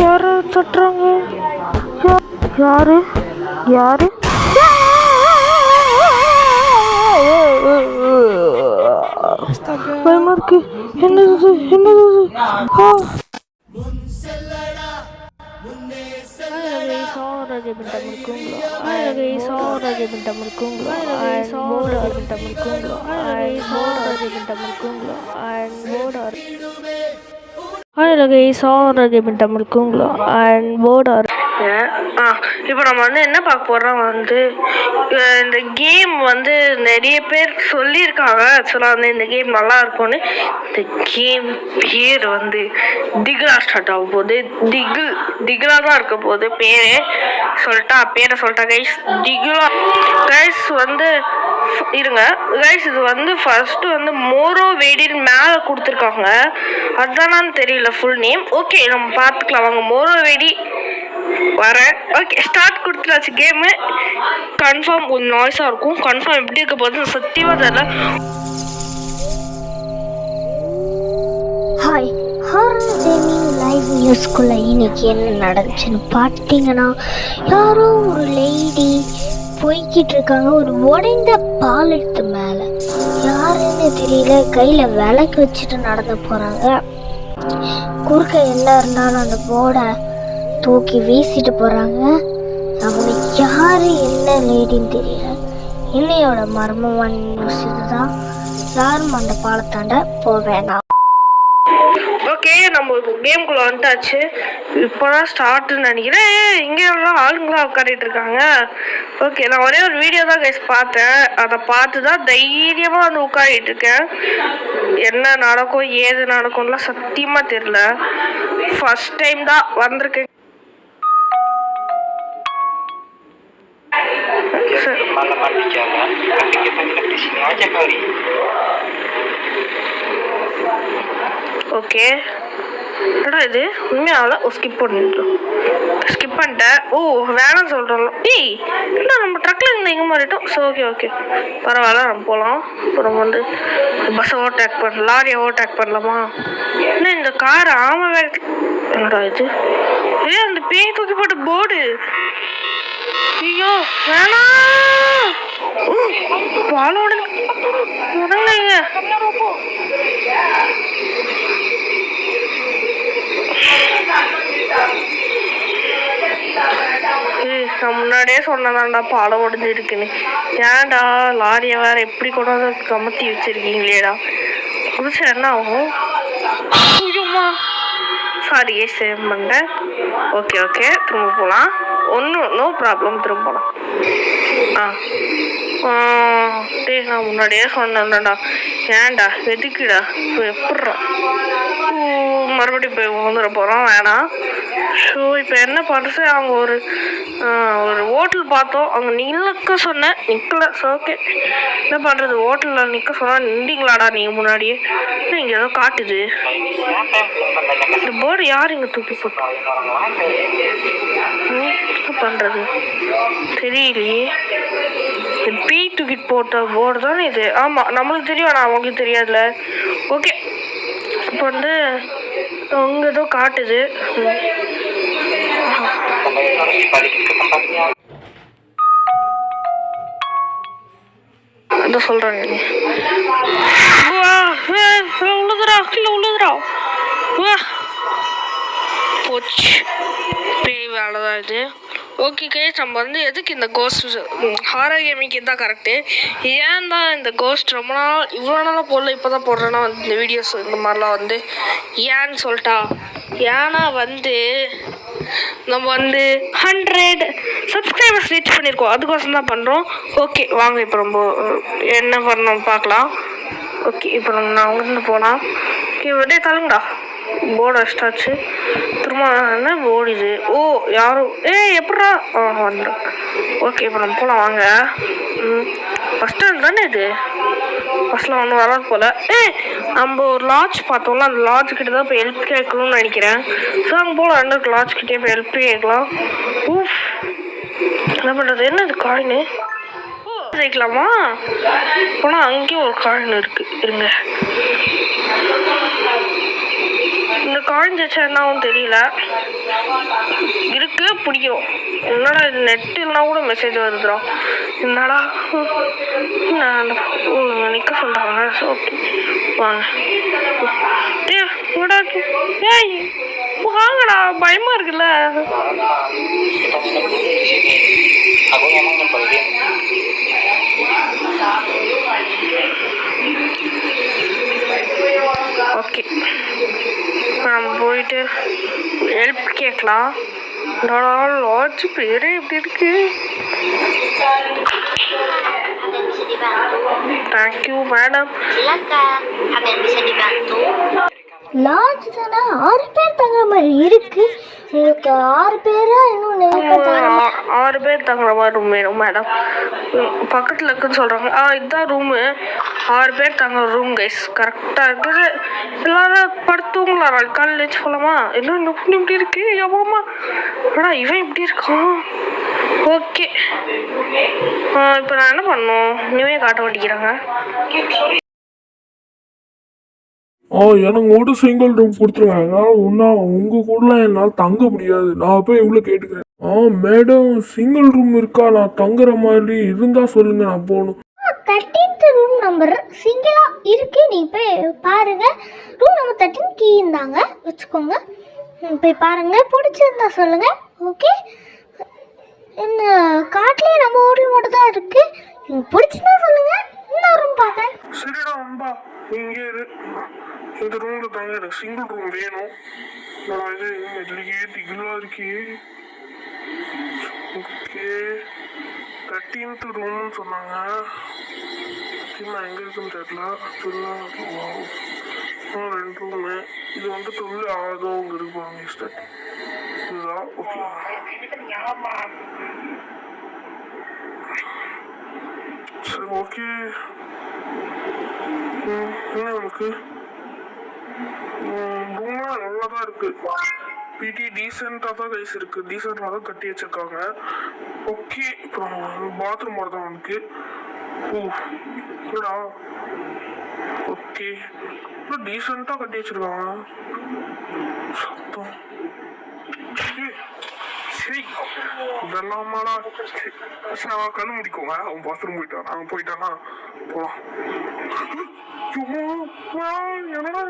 யாரு தட்டுறாங்க? யாரு யாரு? பயமா இருக்கு. என்னது என்னது? இப்போ நம்ம வந்து என்ன பார்க்க போகிறோம் வந்து இந்த கேம் வந்து நிறைய பேர் சொல்லியிருக்காங்க. ஆக்சுவலாக வந்து இந்த கேம் நல்லா இருக்கும்னு. இந்த கேம் பேர் வந்து திகிலா ஸ்டார்ட் ஆகும் போது திகிலா தான் இருக்க போது பேரே சொல்லிட்டா கைஸ். திகிலா கைஸ் வந்து இருங்க கைஸ், இது வந்து ஃபர்ஸ்ட் வந்து மோரோவேடின்னு மேலே கொடுத்துருக்காங்க. அதுதானான்னு தெரியல ஃபுல் நேம். ஓகே நம்ம பார்த்துக்கலாம் வாங்க. மோரோவேடி வரேன். ஓகே ஸ்டார்ட் கொடுத்துட்டாச்சு கேமு. கன்ஃபார்ம் கொஞ்சம் நாய்ஸாக இருக்கும். கன்ஃபார்ம் எப்படி இருக்க போது சத்தியமாக தெரியல. ஹாய், ஹாரர் கேமிங் லைவ் நியூஸ்குள்ளே இன்னைக்கு என்ன நடந்துச்சுன்னு பார்த்தீங்கன்னா, யாரோ ஒரு லேடி போய்கிட்டு இருக்காங்க ஒரு உடைந்த பாலத்து மேலே. யாருன்னு தெரியல. கையில் விளக்கு வச்சுட்டு நடந்து போகிறாங்க. குறுக்க என்ன இருந்தாலும் அந்த போர்டை தூக்கி வீசிட்டு போகிறாங்க. அவங்க யார் என்ன லேடின்னு தெரியல. இன்னையோட மர்மமான நியூஸ் இதுதான். யாரும் அந்த பாலத்தாண்ட போவேணாம். ஓகே நம்ம கேம்குள்ளே வந்துட்டாச்சு. இப்போதான் ஸ்டார்ட்னு நினைக்கிறேன். இங்கே எல்லாம் ஆளுங்களாம் உட்காந்துட்டு இருக்காங்க. ஓகே நான் ஒரே ஒரு வீடியோ தான் கைஸ் பார்த்தேன். அதை பார்த்து தான் தைரியமாக வந்து உட்காந்துட்டு இருக்கேன். என்ன நடக்கும் ஏது நடக்கும்லாம் சத்தியமாக தெரியல. ஃபர்ஸ்ட் டைம் தான் வந்திருக்கேன். ஓகே என்னடா இது உண்மையாவில் ஸ்கிப் பண்ணிட்டேன். ஓ வேணாம் சொல்கிறோம். இல்லை நம்ம ட்ரக்கில் இருந்து எங்கே மாறிட்டோம். ஸோ ஓகே பரவாயில்ல நம்ம போகலாம். இப்போ நம்ம வந்து பஸ்ஸை ஓவர்டேக் பண்ணலாம், லாரியை ஓவர்டேக் பண்ணலாமா? இல்லை இந்த கார் ஆமாம் வேறு. என்னடா இது அந்த பேய் தூக்கி போட்ட போர்டு. ஐயோ வேணாம். பாலோட உடனேங்க நான் முன்னாடியே சொன்னதான்டா பாலம் உடஞ்சிருக்குன்னு. ஏன்டா லாரியை வேற எப்படி கூட கமத்தி வச்சிருக்கீங்களேடா. புதுசா என்ன ஆகும்? சாரி சேவ் பண்ணேன். ஓகே திரும்ப போகலாம். நோ ப்ராப்ளம் திரும்ப போகலாம். நான் முன்னாடியே சொன்னேன்டா. ஏன்டா எதுக்குடா இப்போ எப்பட்றா மறுபடியும் போய் வந்துட போகிறோம். வேணாம். ஸோ இப்போ என்ன பண்ணுறது? அவங்க ஒரு ஹோட்டல் பார்த்தோம். அங்கே நிற்க சொன்னேன், நிற்கல. ஸோ ஓகே என்ன பண்ணுறது? ஹோட்டலில் நிற்க சொன்னால் நின்றீங்களாடா நீங்கள் முன்னாடியே? இங்கே ஏதோ காட்டுது. இந்த போர்டு யார் இங்கே தூக்கி போட்டோம்? என்ன பண்ணுறது தெரியலையே. பேய் தூக்கிட்டு போட்ட போர்டு தானே இது. ஆமாம் நம்மளுக்கு தெரியும், ஆனால் அவங்களுக்கு தெரியாதுல்ல. ஓகே இப்போ வந்து அங்கே ஏதோ காட்டுது. அதான் சொல்கிறேன். உள்ளதுரா போச்சு. பேய் வேலை தான் இது. ஓகே கைஸ், நம்ம வந்து எதுக்கு இந்த கோஸ்ட் ஹாரர் கேமிங்க்கு தான் கரெக்டு. ஏன் தான் இந்த கோஸ்ட் ரொம்ப நாள் இவ்வளோ நாளாக போடல, இப்போ தான் போடுறேன்னா வந்து இந்த வீடியோஸ் இந்த மாதிரிலாம் வந்து ஏன்னு சொல்லிட்டா. ஏன்னா வந்து நம்ம வந்து 100 சப்ஸ்கிரைபர்ஸ் ரீச் பண்ணியிருக்கோம். அதுக்கோசம் தான் பண்ணுறோம். ஓகே வாங்க இப்போ ரொம்ப என்ன பண்ணோம் பார்க்கலாம். ஓகே இப்போ நான் அங்கேருந்து போகலாம். ஓகே வெளியே தள்ளுங்கடா. போர்டு அடிச்சிட்டாச்சு. திரும்ப என்ன ஓடிது? ஓ யாரும் எப்படா வந்துடும். ஓகே இப்போ நம்ம போகலாம் வாங்க. ஃபஸ்ட் ஸ்டாண்ட் தானே இது. ஃபஸ்ட்டில் ஒன்றும் வராது போல். நம்ம ஒரு லாட்ஜ் பார்த்தோம்ல, அந்த லாட்ஜ் கிட்ட தான் இப்போ ஹெல்ப் கேட்கணும்னு நினைக்கிறேன். ஸோ அங்கே போகலாம். ரெண்டு லாட்ஜ் கிட்டே இப்போ ஹெல்ப் கேட்கலாம். என்ன பண்ணுறது? என்ன இது காயின்னு சேர்க்கலாமா? போனால் அங்கேயும் ஒரு காயின் இருக்குது. இருங்க இந்த காயின் வச்சா என்னாவும் தெரியல. இருக்கு பிடிக்கும். என்னடா இது நெட் இல்லைனா கூட மெசேஜ் வருதுடா. என்னடா நிற்க சொல்கிறாங்க. ஓகே வாங்க. ஏய் வாங்கடா, பயமா இருக்குல்ல. ஓகே நம்ம போயிட்டு ஹெல்ப் கேட்கலாம். லாட்ஜ் பேரே எப்படி இருக்கு. Thank you madam. லாட்ஜ் தானே 6 பேர் தங்குற மாதிரி இருக்கு. உங்களுக்கு 6 பேரா இன்னும் 6 பேர் தங்குற மாதிரி ரூம் வேணும் மேடம். பக்கத்தில் இருக்குன்னு சொல்கிறாங்க. இதுதான் ரூமு. 6 பேர் தங்குற ரூம் கைஸ். கரெக்டாக இருக்குது. எல்லாரும் படுத்துங்களா? காலையில் வச்சு போகலாமா? என்ன இப்படி இருக்கு எவ்வளோமா? ஆனால் இவன் இப்படி இருக்கான். ஓகே இப்போ நான் என்ன பண்ணணும்? இனிமே காட்ட மாட்டேங்கிறாங்க. எனக்கு மட்டும் சிங்கிள் ரூம் கொடுத்துருவாங்க. உங்கள் கூடலாம் என்னால் தங்க முடியாது. நான் போய் இவ்வளோ கேட்டுக்கிறேன். மேடம் சிங்கிள் ரூம் இருக்கா? நான் தங்குற மாதிரி இருந்தால் சொல்லுங்கள், நான் போகணும். 13th ரூம் நம்பர் சிங்கிளா இருக்கு. நீ போய் பாருங்க. ரூம் நம்பர் 13 கீ இருந்தாங்க வச்சுக்கோங்க. போய் பாருங்க, பிடிச்சிருந்தா சொல்லுங்க. ஓகே, இந்த காட்டிலே நம்ம ஹோட்டல் மட்டும் தான் இருக்கு. நீங்கள் பிடிச்சிருந்தா சொல்லுங்க, இன்னும் ரூம் பார்க்குறேன். சரிடா அம்பா, இங்கே இரு. இந்த ரூமில் தாங்க எனக்கு சிங்கிள் ரூம் வேணும். நான் இது இல்லையே, திகிலாக இருக்கே. ஓகே 13th ரூம்னு சொன்னாங்க. நான் எங்கே இருக்குன்னு தெரியல. ரெண்டு ரூமு. இது வந்துட்டு உள்ள ஆதவங்க இருப்பாங்க. இதுதான் ஓகே. சரி ஓகே. என்ன உனக்கு ரூம்லாம் நல்லா தான் இருக்கு. பிடி டீசெண்டாக தான் கைஸ் இருக்கு. டீசெண்டாக தான் கட்டி வச்சிருக்காங்க. ஓகே, அப்புறம் பாத்ரூம் தான் உனக்கு. ஓடா ஓகே, டீசெண்டாக கட்டி வச்சிருக்காங்க. சத்தம் சரி இதெல்லாமாடா. சரி கண்ணு முடிக்கோங்க. அவன் பாத்ரூம் போயிட்டான். அவன் போயிட்டானா போலாம். என்னடா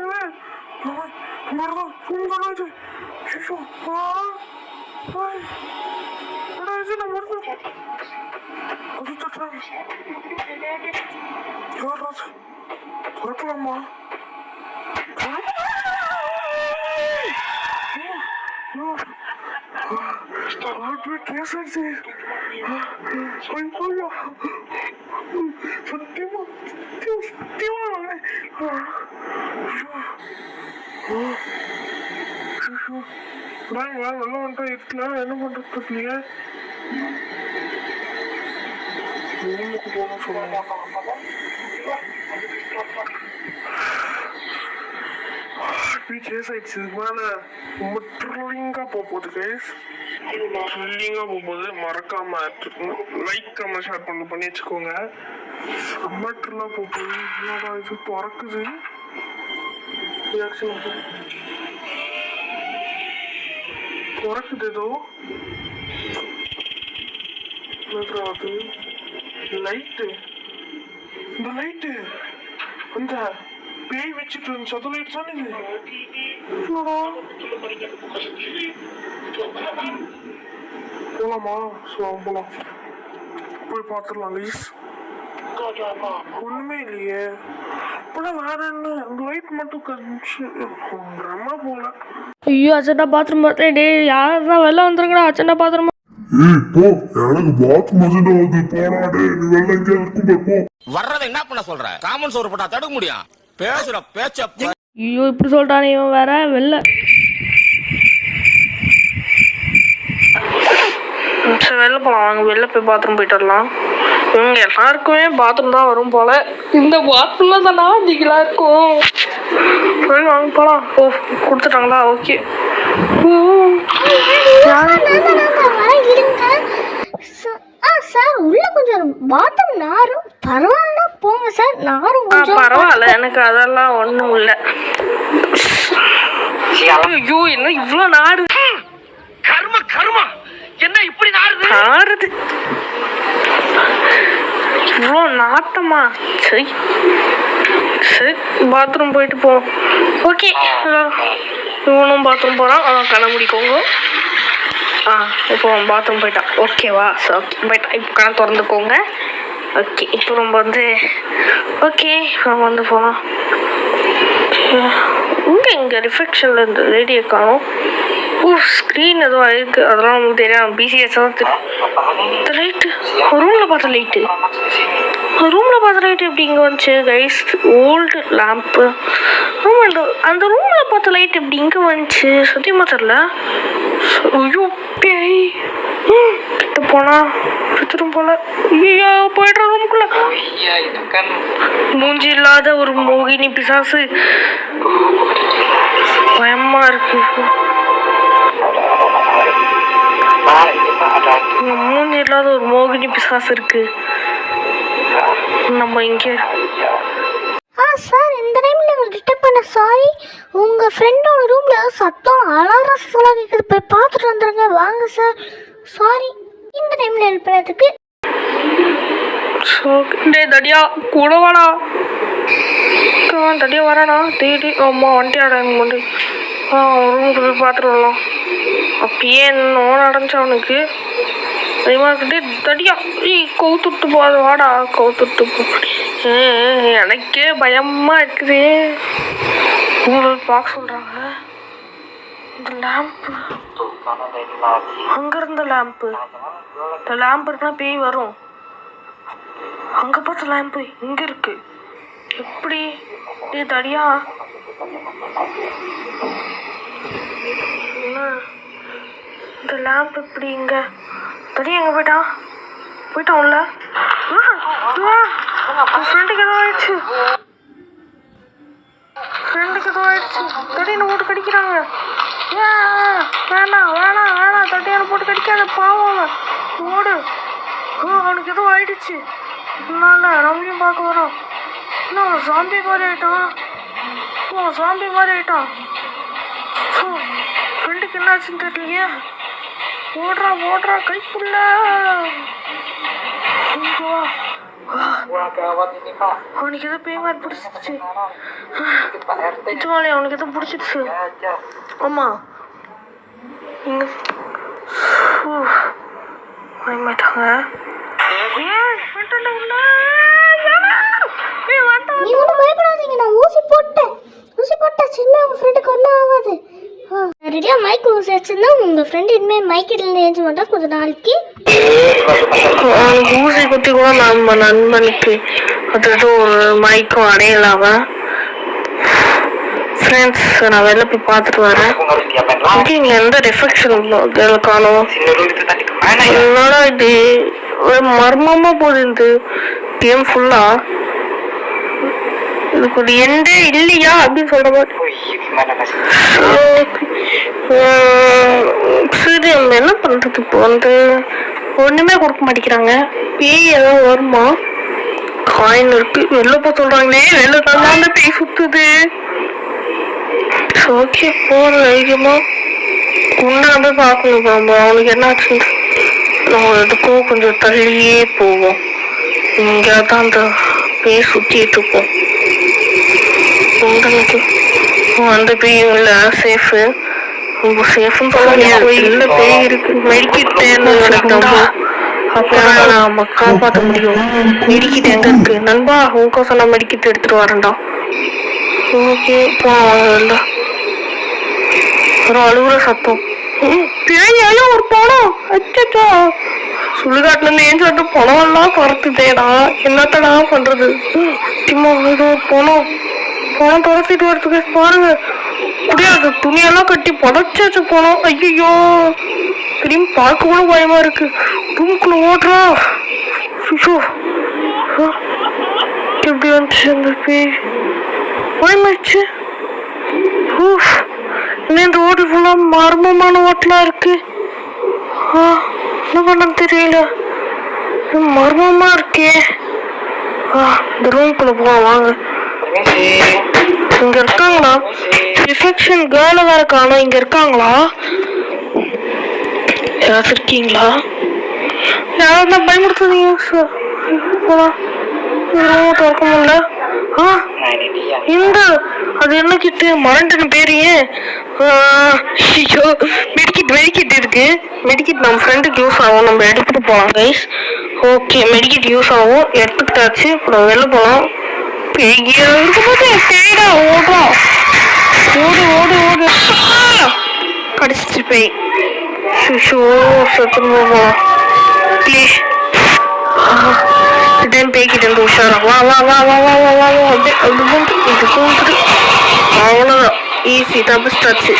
திறக்கலாமா? சத்தியமா வெள்ளம் வந்துட்டா இருக்குல்ல. என்ன பண்றது தெரியல. ரூமுக்கு போகணும் சொல்லுவாங்க. சேஸ் ஆயிடுச்சு. இதுக்கு மேலே ரொம்ப த்ரில்லிங்காக போகுது கைஸ். த்ரில்லிங்காக போகும்போது மறக்காம லைக் கமெண்ட் ஷேர் பண்ணி வச்சுக்கோங்க. செம்ம த்ரில்லாக போகுது. என்னடா இது திறக்குது. திறக்குது ஏதோ அது லைட்டு. இந்த லைட்டு அந்த பேய் வச்சுட்டு இருந்துச்சு. அது லைட் தானே இது. போலாமா? போலாம், போய் பார்த்துடலாம் ப்ளீஸ். ஒண்ணுமே இல்லையே. இப்போலாம் வேற என்ன லைட் மட்டும் கழிச்சு பிரம்மா போல. ஐயோ அச்சண்டா பாத்ரூம் பார்த்தேன். டே யாரா வெளில வந்துருக்கடா. அச்சண்டா பாத்ரூம். போ, எனக்கு பாத்ரூம் அஜெண்டா வந்து போடா. டே நீ வெளில எங்கே இருக்கும் போ. வர்றதை என்ன பண்ண சொல்ற? காமன் சோறு போட்டா தடுக்க முடியும். பேசுற பேச்ச. ஐயோ இப்படி சொல்லிட்டானே இவன் வேற. வெளில சரி வெளில போகலாம் வாங்க. வெளில போய் பாத்ரூம் போயிட்டு வரலாம். இவங்க எல்லாருக்குமே பாத்ரூம் தான் வரும் போல. இந்த பாத்ரூம்ல தானா திகிலா இருக்கும். சரி வாங்க போகலாம். கொடுத்துட்டாங்களா? ஓகே. சார் உள்ள கொஞ்சம் பாத்ரூம் நாரும். பரவாயில்ல போங்க சார். நாரும் பரவாயில்ல, எனக்கு அதெல்லாம் ஒன்றும் இல்லை. ஐயோ என்ன இவ்வளோ நாடு கர்மா என்ன இப்படி நாடுது இவ்வளோ நாட்டமா? சரி சரி பாத்ரூம் போயிட்டு போ. ஓகே இவனும் பாத்ரூம் போகிறான். கண்ண முடிக்கோங்க. இப்போ பாத்ரூம் போயிட்டான். ஓகேவா? ஓகே போயிட்டான். இப்போ கண்ணை திறந்துக்கோங்க. ஓகே இப்போ நம்ம ஓகே நம்ம போகலாம். இங்கே ரிஃப்ளெக்ஷனில் இருந்த லேடியை காணும். ஸ்க்ரீன் எதுவும் ஆயிருக்கு, அதெல்லாம் நமக்கு தெரியும். பிசிஎஸ் தான் இந்த லைட்டு ரூமில் பார்த்த லைட்டு எப்படி இங்கே வந்துச்சு கைஸ்? Old lamp. ஆமாம் அந்த ரூமில் பார்த்த லைட் எப்படி இங்கே வந்துச்சு சத்தியமாக தெரில. ஐயோ பேய் கிட்ட போனா சுத்திரும் போல. ஐயோ போயிடுற ரூமுக்குள்ள மூஞ்சி இல்லாத ஒரு மோகினி பிசாசு. பயமா இருக்கு. மூஞ்சி இல்லாத ஒரு மோகினி பிசாசு இருக்கு. நம்ம இங்கே சார் இந்த டைமில் நீங்கள் டிஸ்டர்ப் பண்ண சாரி. உங்கள் ஃப்ரெண்டோட ரூமில் ஏதோ சத்தம் அலாரம் சத்தம் கேட்குது, போய் பார்த்துட்டு வந்துடுங்க. வாங்க சார். சாரி இந்த டைமில் ஹெல்ப் பண்ணதுக்கு. தடியா கூட வாடா. தடியா வரானா? தேடி அம்மா வண்டியாடா எங்கள் வண்டி. ரூமுக்கு போய் பார்த்துட்டு வரலாம். அப்பயே என்னோ நடந்துச்சு அவனுக்கு. பயமா இருக்கிட்டே தடியா கவுத்துட்டு போகாது. வாடா கவுத்துட்டு போ. எனக்கே பயமா இருக்குது. உங்களுக்கு பார்க்க சொல்றாங்க. இந்த லேம்ப்பு அங்க இருந்த லேம்ப்பு. இந்த லேம்ப் இருக்குன்னா பேய் வரும். அங்க பார்த்த லேம்ப்பு இங்க இருக்கு. எப்படி தடியா? இந்த லேம்ப் எப்படி இங்க? தடியா எங்க போயிட்டான் உள்ள. ஃப்ரெண்டுக்கு ஏதோ ஆயிடுச்சு. தடியை போட்டு கடிக்கிறாங்க. வேணாம் தடியான போட்டு கடிக்காத பாவம். ஓடு. அவனுக்கு ஏதோ ஆயிடுச்சு. நம்மளையும் பார்க்க வரோம். இன்னும் சாம்பி மாதிரி ஆயிட்டான். ஃப்ரெண்டுக்கு என்னாச்சுன்னு தெரியலையே. ஓடுறா கைக்குள்ள. அவனுக்கு ஏதோ பேய் மாதிரி பிடிச்சிருச்சு. நிஜமாலே அவனுக்கு ஏதோ பிடிச்சிருச்சு. ஆமா இங்க பயமாட்டாங்க. நீ ஒன்றும் பயப்படாதீங்க, நான் ஊசி போட்டேன் சின்ன உங்கள் ஃப்ரெண்டுக்கு ஒன்றும் ஆகாது. ரெடியாக மைக் ஊசி வச்சுருந்தா உங்கள் ஃப்ரெண்டு இனிமேல் மைக்கிட்ட ஏஞ்சி மாட்டா கொஞ்சம் நாளைக்கு. ஊசி குத்தி கூட நம்ம நண்பனுக்கு அது ஒரு மைக்கும் அடையலாம. ஃப்ரெண்ட்ஸ் நான் வெளில போய் பார்த்துட்டு வரேன். இங்கே எந்த ரிஃப்ளெக்ஷன் காணும். என்னடா இது மர்மமா போகுது இந்த கேம் ஃபுல்லா. இதுக்கு ஒரு எண்டே இல்லையா அப்படின்னு சொல்ற மாதிரி. சரி நம்ம என்ன பண்றது? இப்போ ஒண்ணுமே கொடுக்க மாட்டேங்கிறாங்க. பேய் ஏதாவது வருமா? காயின் இருக்கு. வெளில போ சொல்றாங்களே. வெளில தான் பேய் சுத்துது. ஓகே போற தைரியமா உண்டாந்து பார்க்கணும். நம்ம அவனுக்கு என்ன ஆச்சு? நம்ம எதுக்கும் கொஞ்சம் தள்ளியே போவோம். இங்க தான் அந்த பேய் சுத்திட்டு இருக்கோம். அந்த பேயும் இல்ல சேஃபு. சேஃப்னு சொல்ல முடியாது. இல்ல பேய் இருக்கு. மெடிக்கிட்டு அப்பதான் நம்ம காப்பாற்ற முடியும். மெடிக்கிட்டு எங்க இருக்கு நண்பா? உங்கோசம் நான் மெடிக்கிட்டு எடுத்துட்டு வரேன்டா. ஓகே போல ஒரு அழுகுற சத்தம். பேயாலும் ஒரு பணம். அச்சோ சுடுகாட்டுல இருந்து ஏன் சொல்லிட்டு பணம் எல்லாம் பறத்துதேடா. என்னத்தடா பண்றது? சும்மா ஏதோ பணம் துரத்திட்டு வரதுக்கு பாருங்க. முடியாது. துணியெல்லாம் கட்டி புடச்சாச்சு போனோம். ஐயோ திரும்பி பார்க்க கூட பயமா இருக்கு. ரூமுக்குள்ள ஓடுறா. எப்படி வந்துச்சு அந்த பேய்? பயமாச்சு. இன்னும் இந்த ஓட்டு ஃபுல்லா மர்மமான ஓட்டலா இருக்கு. என்ன பண்ண தெரியல. மர்மமா இருக்கே. இந்த ரூமுக்குள்ள போவோம் வாங்க. இங்க இருக்காங்களா? ரிஃப்ளெக்ஷன் கேர்ளை வேற காணோம். இங்க இருக்காங்களா? யாராவது இருக்கீங்களா? யாராவது தான் பயமுடுத்துறீங்க சார். திறக்க முடியல. இந்த அது என்ன கிட்டு மறந்துட்டு பேரு. ஐயோ மெடிக்கிட் இருக்கு. மெடிக்கிட் நம்ம ஃப்ரெண்டுக்கு யூஸ் ஆகும். நம்ம எடுத்துட்டு போகலாம் கைஸ். ஓகே மெடிக்கிட் யூஸ் ஆகும். எடுத்துக்கிட்டாச்சு. அப்புறம் வெளில போகலாம். பேடா ஓடுறா. ஓடு கடிச்சிட்டு போய் சத்துன்னு போகலாம் ப்ளீஸ். டைம் பேய்கிட்டு இருந்து உஷாரா. வா அவ்வளோதான். ஈஸி தப்பிச்சிட்டாச்சு.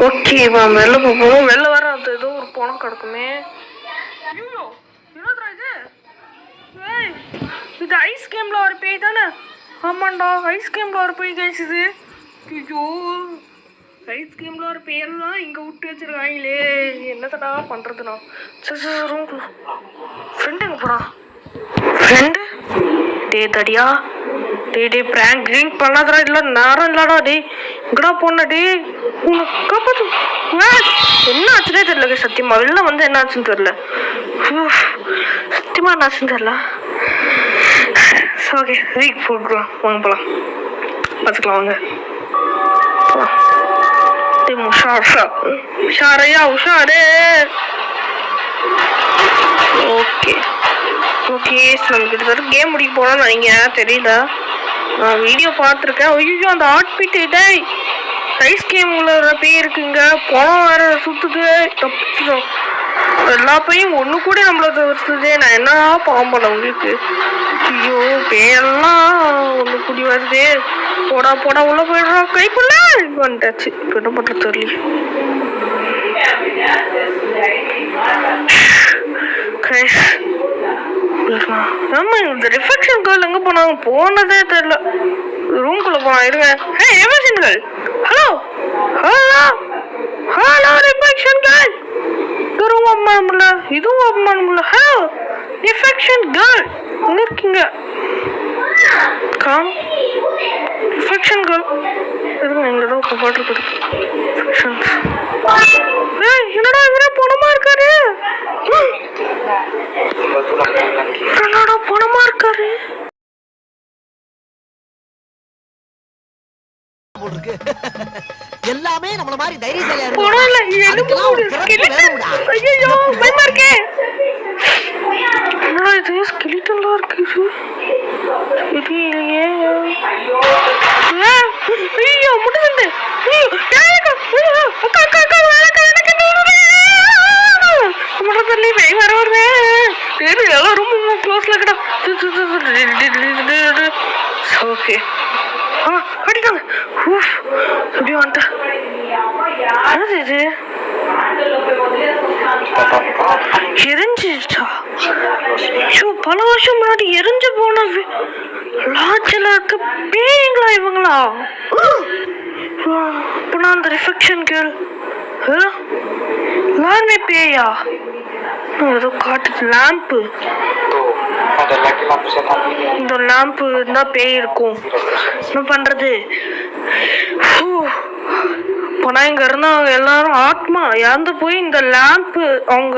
ஓகே வா வெளில போவோம். வெளில வர அது ஏதோ ஒரு பணம் கிடக்குமே. இது ஐஸ் கேம்ல ஒரு பேய் தானே? ஆமாண்டா ஐஸ் கேம்ல ஒரு பேய் கைஸ் இது. ஐயோ ஐஸ் கேம்ல ஒரு பேயெல்லாம் இங்கே விட்டு வச்சிருக்காங்களே. என்னத்தடா பண்ணுறதுண்ணா? சரி ரூம்குள்ள ஃப்ரெண்டு எங்கே போகிறான்? ஃப்ரெண்டு தடியா டே பிராங்க் ட்ரிங்க் பண்ணாதடா. இல்லை நேரம் இல்லடா. இங்கடா போன உன்னை காப்பாற்று. என்ன ஆச்சுன்னே தெரியல சத்தியமா. வெளில வந்து என்ன ஆச்சுன்னு தெரியல. சத்தியமா என்ன ஆச்சுன்னு தெரியல. ஓகே வீக் போட்டுக்கலாம். வாங்க போகலாம். பார்த்துக்கலாம் வாங்க போகலாம். உஷாரையா உஷாரு. ஓகே நம்ம கிட்ட கேம் முடிக்க போனோம்னு நினைக்கிறேன். தெரியல நான் வீடியோ பார்த்துருக்கேன். ஐயோ அந்த ஆட்பிட் டே ஐஸ் கேம்ல பேய் இருக்குங்க. பணம் வேற சுத்துது. தப்பிச்சிடும். எல்லா பையும் ஒன்று கூட நம்மள தவிர்த்துது. நான் என்ன பாம்பல உங்களுக்கு. ஐயோ பேயெல்லாம் ஒன்று கூடி வருது. போடா உள்ள போயிடுறோம். கைக்குள்ள வந்துட்டாச்சு. இப்போ என்ன பண்ணுறது தெரியல. ஆமா இந்த ரிஃப்ளெக்ஷன் கேர்ள் எங்க போனாங்க? போனதே தெரியல. ரூம்குள்ள போனா இருங்க. Reflection girl hello reflection girl. இதுவும் அம்மானும்ல இதுவும் அம்மானும்ல. ஹலோ ரிஃப்ளெக்ஷன் கேர்ள் எங்க இருக்கீங்க? காம் ரிஃப்ளெக்ஷன் கேர்ள் இருங்க. எங்களோட பாட்டு கொடுக்கு. என்னடா இவரே பணமா இருக்காரு. என்னடா பணமா இருக்காரு. எல்லாமே நம்மள மாதிரி தைரியசாலியா பணம் இல்ல. ஐயோ பயமா இருக்கே. என்னடா இது ஸ்கெலிட்டன்லாம் இருக்கு. தெரியலையே. ஐயோ முட்டுது. எல்லாம் ரொம்ப க்ளோஸ்ல கிட்ட. ஓகே அடிக்காங்க. அப்படியே வந்துட்டேன். இது எரிஞ்சிருச்சா? பல வருஷம் முன்னாடி எரிஞ்சு போன லாட்ஜில் இருக்க பேய்ங்களா இவங்களா? இப்போ அந்த ரிஃப்ளெக்ஷன் கேர்ள் எல்லாருமே பேயா? ஏதோ காட்டுது லேம்பு. இந்த லேம்பு இருந்தா பேய் இருக்கும். என்ன பண்றது? போனா இங்க இருந்தாங்க எல்லாரும் ஆத்மா இறந்து போய் இந்த லேம்பு அவங்க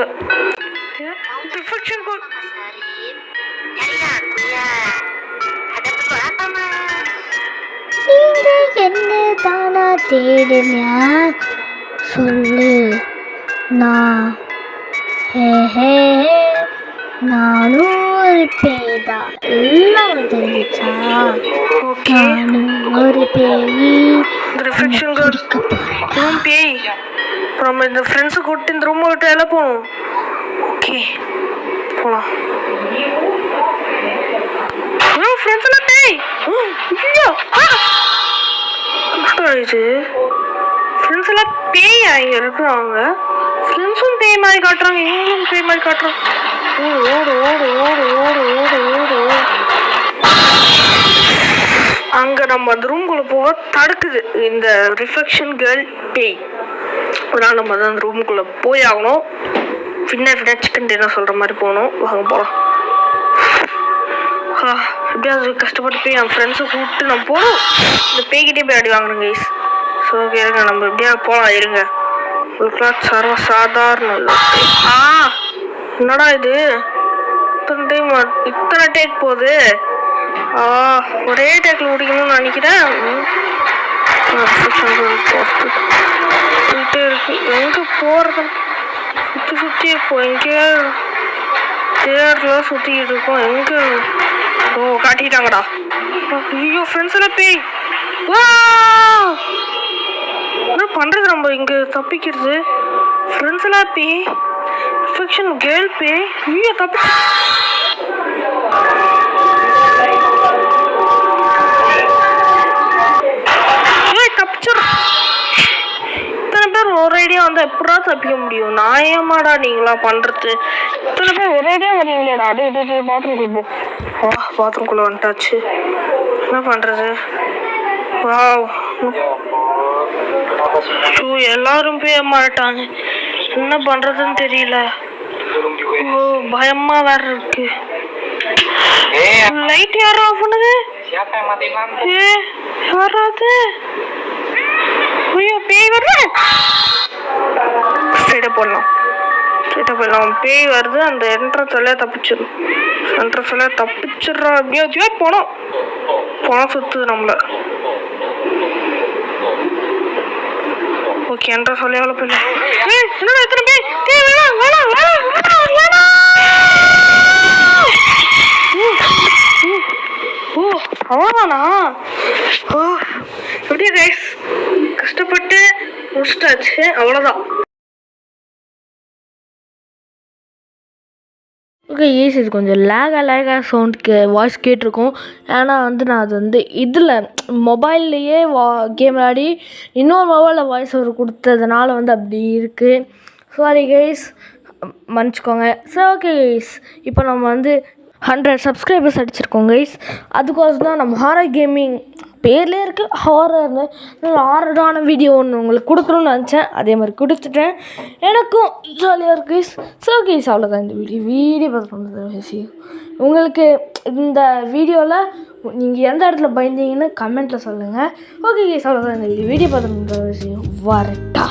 நீங்க என்ன தானா தேடுங்க சொல்லு. நானும் ஒரு பேய்தா. எல்லாம் தெரிஞ்சிச்சா? நானும் ஒரு பேய். பேய் அப்புறம் இந்த ஃப்ரெண்ட்ஸை கூப்பிட்டு இந்த ரூமை விட்டு எல்லாம் போகணும். ஓகே போகலாம். ஃப்ரெண்ட்ஸ் எல்லாம் பேய். இது ஃப்ரெண்ட்ஸ் எல்லாம் பேயா இங்கே இருக்கிறாங்க. ஃப்ரெண்ட்ஸும் பேய் மாதிரி காட்டுறாங்க. இவங்களும் பேய் மாதிரி காட்டுறாங்க. ஓடு. அங்கே நம்ம அந்த ரூம்குள்ளே போக தடுக்குது இந்த ரிஃப்ளெக்ஷன் கேர்ள் பேய். அதனால் நம்ம தான் அந்த ரூமுக்குள்ளே போய் ஆகணும். பின்ன சிக்கன் டின்னர் சொல்கிற மாதிரி போகணும். வாங்க போகலாம். எப்படியாவது கஷ்டப்பட்டு போய் என் ஃப்ரெண்ட்ஸை கூப்பிட்டு நான் போகணும். இந்த பேய்கிட்டே போய் அடி வாங்கணும் கைஸ். ஸோ ஓகே இருங்க, நம்ம எப்படியா போகலாம் இருங்க. உங்களுக்குலாம் சர்வ சாதாரணம் இல்லை. என்னடா இது இத்தனை டேக் போகுது. ஒரே டேக்கில் முடிக்கணும்னு நினைக்கிறேன். போயிட்டே இருக்கு. எங்கே போகிறது? சுற்றி இப்போ எங்கேயோ தேர்லாம் சுற்றிக்கிட்டு இருக்கோம். எங்கே? காட்டிக்கிட்டாங்கடா. ஐயோ ஃப்ரெண்ட்ஸ் எல்லாம் பேய். என்ன பண்ணுறது நம்ம இங்கே தப்பிக்கிறது? ஃப்ரெண்ட்ஸ் எல்லாம் பேய். இன்ஃபெக்ஷன் கேர்ள் பேய். ஐயோ தப்பிச்சு. இத்தனை பேர் ஒரு ஐடியா வந்து எப்படா தப்பிக்க முடியும்? நியாயமாடா நீங்களா பண்றது? இத்தனை பேர் ஒரு ஐடியா வரீங்களேடா. அப்படியே பாத்ரூம்குள்ள போ. பாத்ரூம்குள்ள வந்துட்டாச்சு. என்ன பண்றது? எல்லாரும் போய் மாட்டாங்க. என்ன பண்றதுன்னு தெரியல. பயமா வேற இருக்கு. லைட் யாரா ஆஃப் பண்ணுது? யாராவது? ஐயோ பேய் வருது. ஸ்ட்ரைட்டா போடலாம். பேய் வருது. அந்த என்ட்ரன்ஸ் எல்லாம் தப்பிச்சிடும். அப்படியே போனோம். சுத்துது நம்மள. ஓகே என்ட்ரன்ஸ் சொல்லி எவ்வளோ போயிடலாம். என்னடா எத்தனை பேய்? வேணாம். அவ்வளோதானா? எப்படி ரைஸ் கஷ்டப்பட்டு முடிச்சிட்டாச்சு. அவ்வளோதான். Okay easy. இது கொஞ்சம் லேகாக சவுண்டுக்கு வாய்ஸ் கேட்டிருக்கோம். ஏன்னா நான் அது இதில் மொபைல்லையே கேம் விளையாடி இன்னொரு மொபைலில் வாய்ஸ் ஓவர் கொடுத்ததுனால அப்படி இருக்குது. சாரி கைஸ், மன்னிச்சிக்கோங்க. சரி ஓகே கைஸ், இப்போ நம்ம 100 சப்ஸ்கிரைபர்ஸ் அடிச்சிருக்கோம் கைஸ். அதுக்கோசம் தான் நம்ம ஹாரர் கேமிங் பேர்லேயே இருக்குது ஹாரர்னு. ஹாரரான வீடியோ ஒன்று உங்களுக்கு கொடுக்கணும்னு நினச்சேன். அதே மாதிரி கொடுத்துட்டேன். எனக்கும் ஜாலியாக இருக்கு கைஸ். ஸோ கைஸ் அவ்வளோதான் இந்த வீடியோ பார்த்து விஷயம். உங்களுக்கு இந்த வீடியோவில் நீங்கள் எந்த இடத்துல பயந்தீங்கன்னு கமெண்ட்டில் சொல்லுங்கள். ஓகே கைஸ் அவ்வளோதான் இந்த வீடியோ பார்த்து விஷயம். வரட்டா.